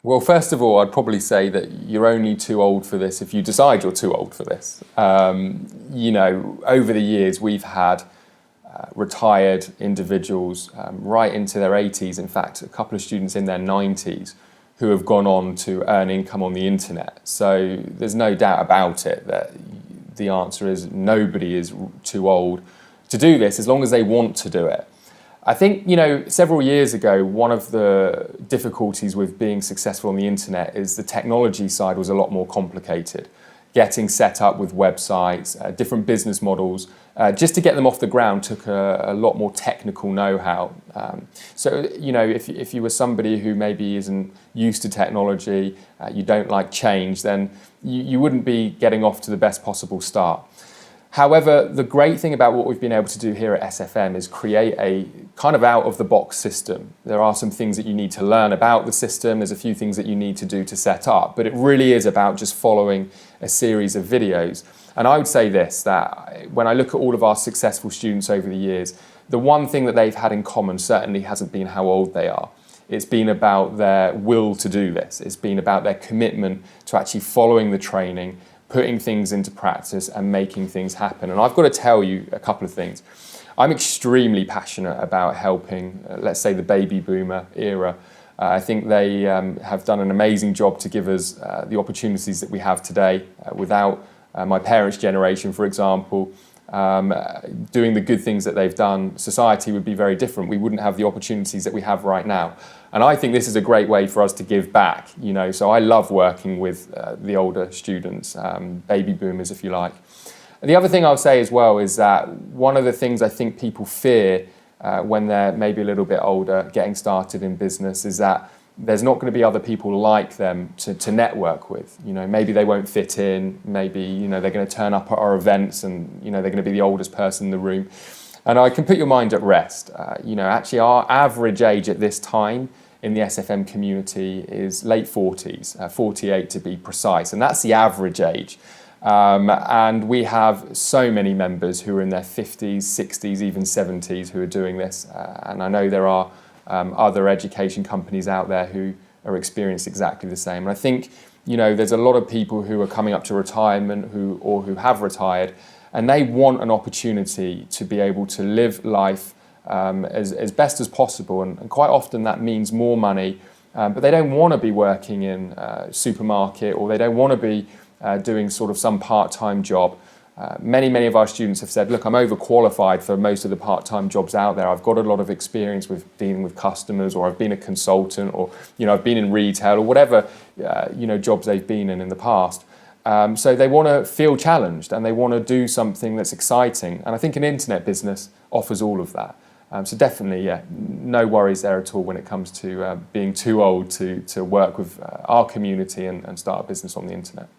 Well, first of all, I'd probably say that you're only too old for this if you decide you're too old for this. Over the years, we've had retired individuals right into their 80s, in fact, a couple of students in their 90s who have gone on to earn income on the internet. So there's no doubt about it that the answer is nobody is too old to do this as long as they want to do it. I think, several years ago, one of the difficulties with being successful on the internet is the technology side was a lot more complicated. Getting set up with websites, different business models, just to get them off the ground took a lot more technical know-how. If you were somebody who maybe isn't used to technology, you don't like change, then you wouldn't be getting off to the best possible start. However, the great thing about what we've been able to do here at SFM is create a kind of out-of-the-box system. There are some things that you need to learn about the system. There's a few things that you need to do to set up, but it really is about just following a series of videos. And I would say this, that when I look at all of our successful students over the years, the one thing that they've had in common certainly hasn't been how old they are. It's been about their will to do this. It's been about their commitment to actually following the training, putting things into practice and making things happen. And I've got to tell you a couple of things. I'm extremely passionate about helping, let's say, the baby boomer era. I think they have done an amazing job to give us the opportunities that we have today. Without my parents' generation, for example, doing the good things that they've done, society would be very different. We wouldn't have the opportunities that we have right now. And I think this is a great way for us to give back, so I love working with the older students, baby boomers, if you like. The other thing I'll say as well is that one of the things I think people fear when they're maybe a little bit older, getting started in business, is that there's not going to be other people like them to network with. Maybe they won't fit in, maybe they're going to turn up at our events and they're going to be the oldest person in the room. And I can put your mind at rest. Actually our average age at this time in the SFM community is late 40s, 48 to be precise, and that's the average age. And we have so many members who are in their 50s, 60s, even 70s who are doing this. And I know there are other education companies out there who are experiencing exactly the same. And I think, there's a lot of people who are coming up to retirement who have retired, and they want an opportunity to be able to live life as best as possible. And quite often that means more money, but they don't want to be working in a supermarket, or they don't want to be doing sort of some part-time job. Many of our students have said, look, I'm overqualified for most of the part-time jobs out there. I've got a lot of experience with dealing with customers, or I've been a consultant, or I've been in retail, or whatever jobs they've been in the past. So they want to feel challenged, and they want to do something that's exciting. And I think an internet business offers all of that. So definitely, no worries there at all when it comes to being too old to work with our community and start a business on the internet.